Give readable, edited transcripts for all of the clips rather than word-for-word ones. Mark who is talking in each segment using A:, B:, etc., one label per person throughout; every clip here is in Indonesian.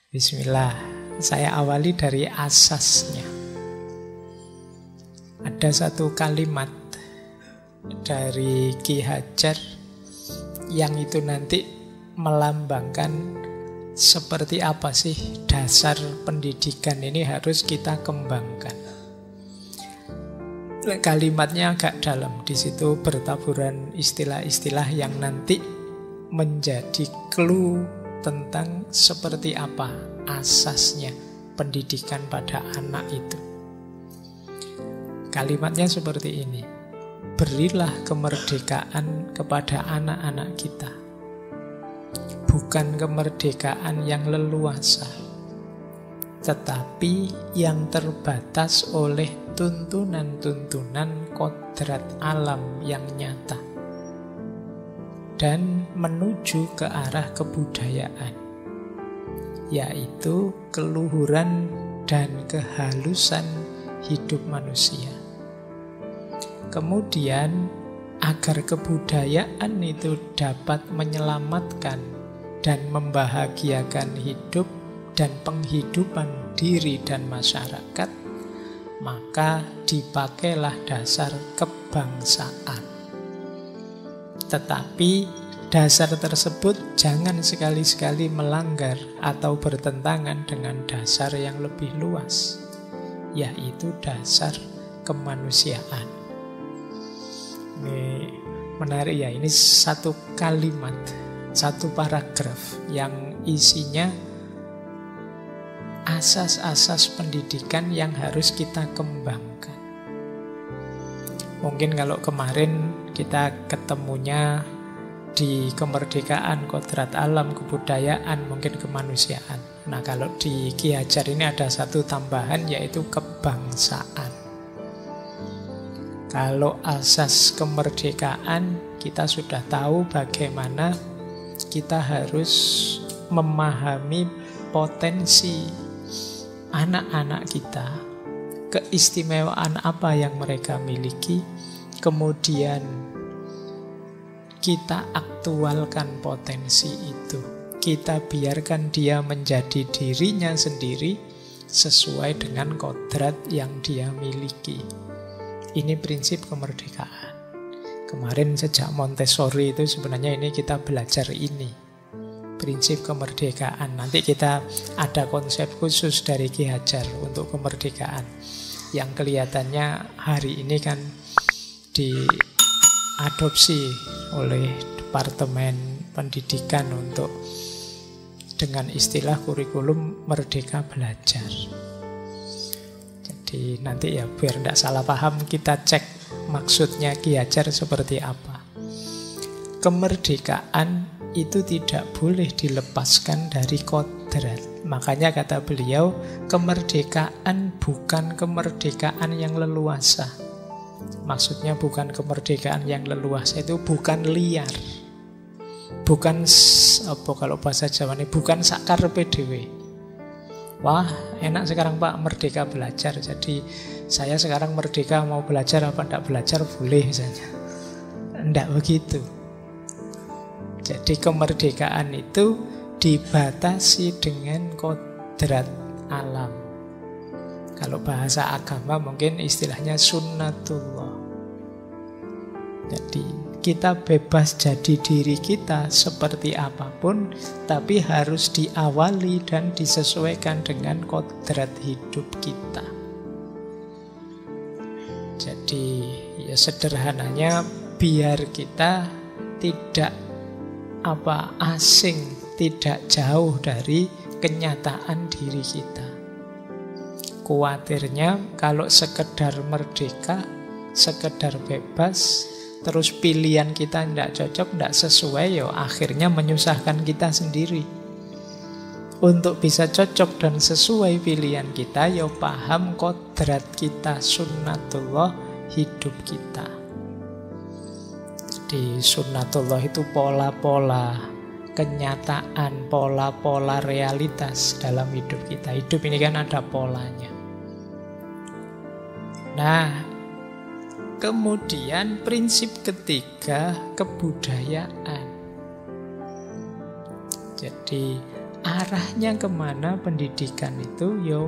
A: Bismillah, saya awali dari asasnya. Ada satu kalimat dari Ki Hajar yang itu nanti melambangkan seperti apa sih dasar pendidikan ini harus kita kembangkan. Kalimatnya agak dalam, di situ bertaburan istilah-istilah yang nanti menjadi clue tentang seperti apa asasnya pendidikan pada anak itu. Kalimatnya seperti ini: berilah kemerdekaan kepada anak-anak kita, bukan kemerdekaan yang leluasa, tetapi yang terbatas oleh tuntunan-tuntunan kodrat alam yang nyata, dan menuju ke arah kebudayaan, yaitu keluhuran dan kehalusan hidup manusia. Kemudian, agar kebudayaan itu dapat menyelamatkan dan membahagiakan hidup dan penghidupan diri dan masyarakat, maka dipakailah dasar kebangsaan. Tetapi dasar tersebut jangan sekali-sekali melanggar atau bertentangan dengan dasar yang lebih luas, yaitu dasar kemanusiaan. Ini menarik ya, ini satu kalimat, satu paragraf yang isinya asas-asas pendidikan yang harus kita kembangkan. Mungkin kalau kemarin kita ketemunya di kemerdekaan, kodrat alam, kebudayaan, mungkin kemanusiaan. Nah, kalau di Ki Hajar ini ada satu tambahan, yaitu kebangsaan. Kalau asas kemerdekaan, kita sudah tahu bagaimana kita harus memahami potensi anak-anak kita, keistimewaan apa yang mereka miliki, kemudian kita aktualkan potensi itu. Kita biarkan dia menjadi dirinya sendiri sesuai dengan kodrat yang dia miliki. Ini prinsip kemerdekaan. Kemarin sejak Montessori itu sebenarnya ini kita belajar ini, prinsip kemerdekaan. Nanti kita ada konsep khusus dari Ki Hajar untuk kemerdekaan, yang kelihatannya hari ini kan diadopsi oleh Departemen Pendidikan untuk dengan istilah kurikulum Merdeka Belajar. Jadi nanti ya biar tidak salah paham, kita cek maksudnya Ki Hajar seperti apa. Kemerdekaan itu tidak boleh dilepaskan dari kodrat. Makanya kata beliau, kemerdekaan bukan kemerdekaan yang leluasa. Maksudnya bukan kemerdekaan yang leluasa itu bukan liar. Bukan apa kalau bahasa Jawa ini, bukan sakar PDW. Wah, enak sekarang Pak merdeka belajar, jadi saya sekarang merdeka, mau belajar apa tidak belajar boleh misalnya. Tidak begitu. Jadi kemerdekaan itu dibatasi dengan kodrat alam. Kalau bahasa agama mungkin istilahnya sunnatullah. Jadi kita bebas jadi diri kita seperti apapun, tapi harus diawali dan disesuaikan dengan kodrat hidup kita. Jadi ya sederhananya, biar kita tidak asing, tidak jauh dari kenyataan diri kita. Kuatirnya kalau sekedar merdeka, sekedar bebas, terus pilihan kita tidak cocok, tidak sesuai, ya akhirnya menyusahkan kita sendiri. Untuk bisa cocok dan sesuai pilihan kita, ya paham kodrat kita, sunnatullah hidup kita. Jadi sunnatullah itu pola-pola kenyataan, pola-pola realitas dalam hidup kita. Hidup ini kan ada polanya. Nah, kemudian prinsip ketiga, kebudayaan. Jadi arahnya kemana pendidikan itu? Yo,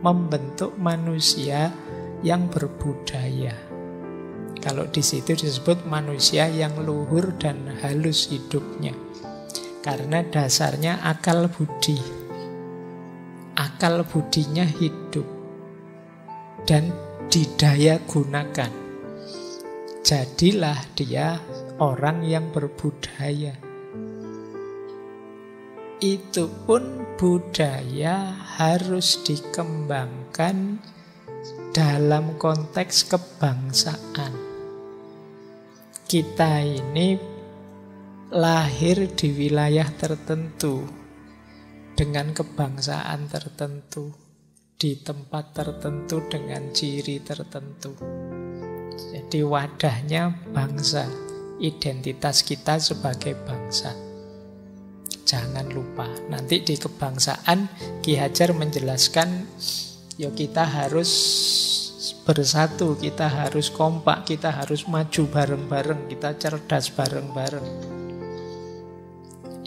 A: membentuk manusia yang berbudaya. Kalau di situ disebut manusia yang luhur dan halus hidupnya. Karena dasarnya akal budi. Akal budinya hidup dan didaya gunakan. Jadilah dia orang yang berbudaya. Itu pun budaya harus dikembangkan dalam konteks kebangsaan. Kita ini lahir di wilayah tertentu dengan kebangsaan tertentu, di tempat tertentu dengan ciri tertentu. Jadi wadahnya bangsa, identitas kita sebagai bangsa. Jangan lupa, nanti di kebangsaan Ki Hajar menjelaskan, ya kita harus bersatu, kita harus kompak, kita harus maju bareng-bareng, kita cerdas bareng-bareng.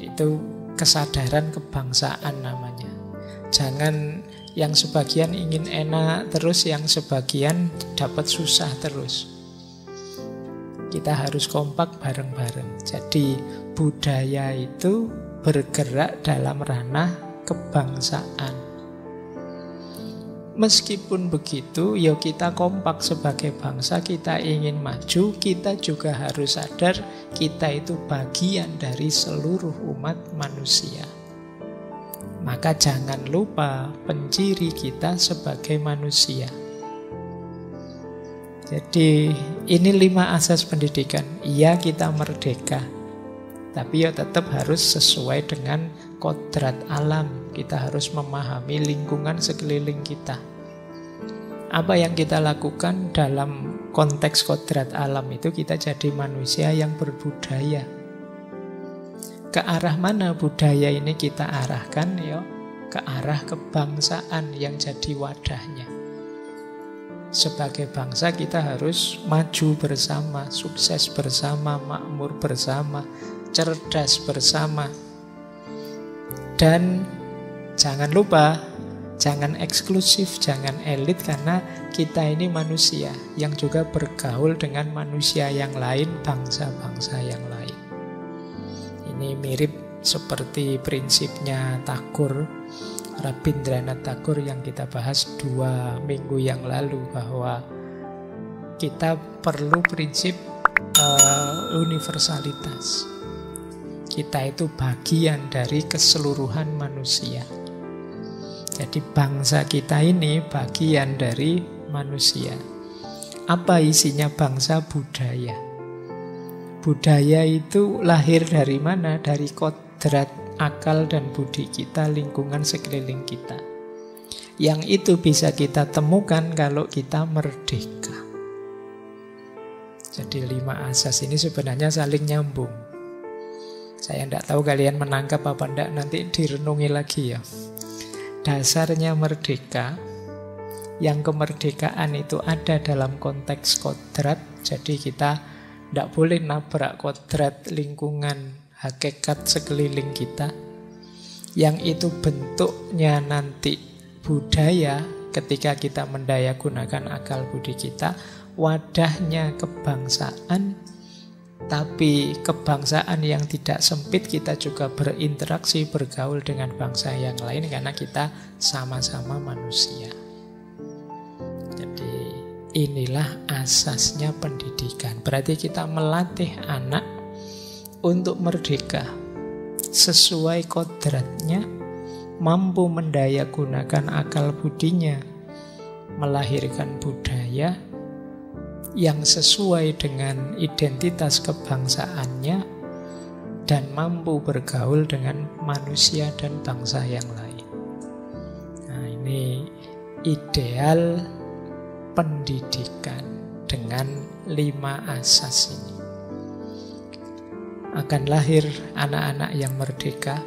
A: Itu kesadaran kebangsaan namanya. Jangan yang sebagian ingin enak terus, yang sebagian dapat susah terus. Kita harus kompak bareng-bareng. Jadi budaya itu bergerak dalam ranah kebangsaan. Meskipun begitu, ya kita kompak sebagai bangsa, kita ingin maju, kita juga harus sadar kita itu bagian dari seluruh umat manusia. Maka jangan lupa penciri kita sebagai manusia. Jadi ini 5 asas pendidikan. Iya, kita merdeka, tapi ya tetap harus sesuai dengan kodrat alam. Kita harus memahami lingkungan sekeliling kita. Apa yang kita lakukan dalam konteks kodrat alam itu, kita jadi manusia yang berbudaya. Ke arah mana budaya ini kita arahkan? Ya, ke arah kebangsaan yang jadi wadahnya. Sebagai bangsa kita harus maju bersama, sukses bersama, makmur bersama, cerdas bersama. Dan jangan lupa, jangan eksklusif, jangan elit, karena kita ini manusia yang juga bergaul dengan manusia yang lain, bangsa-bangsa yang lain. Ini mirip seperti prinsipnya Tagore, Rabindranath Tagore yang kita bahas 2 minggu yang lalu, bahwa kita perlu prinsip universalitas. Kita itu bagian dari keseluruhan manusia. Jadi bangsa kita ini bagian dari manusia. Apa isinya bangsa? Budaya. Budaya itu lahir dari mana? Dari kodrat akal dan budi kita, lingkungan sekeliling kita. Yang itu bisa kita temukan kalau kita merdeka. Jadi 5 asas ini sebenarnya saling nyambung. Saya tidak tahu kalian menangkap apa tidak, nanti direnungi lagi ya. Dasarnya merdeka, yang kemerdekaan itu ada dalam konteks kodrat. Jadi kita tidak boleh nabrak kodrat lingkungan, hakikat sekeliling kita. Yang itu bentuknya nanti budaya ketika kita mendaya gunakan akal budi kita. Wadahnya kebangsaan, tapi kebangsaan yang tidak sempit, kita juga berinteraksi, bergaul dengan bangsa yang lain karena kita sama-sama manusia. Jadi inilah asasnya pendidikan. Berarti kita melatih anak untuk merdeka sesuai kodratnya, mampu mendaya gunakan akal budinya, melahirkan budaya yang sesuai dengan identitas kebangsaannya, dan mampu bergaul dengan manusia dan bangsa yang lain. Nah, ini ideal pendidikan dengan 5 asas ini. Akan lahir anak-anak yang merdeka,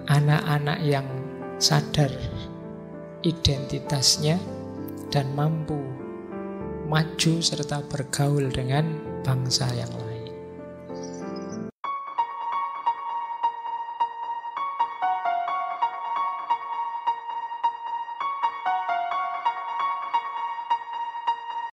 A: anak-anak yang sadar identitasnya dan mampu maju serta bergaul dengan bangsa yang lain.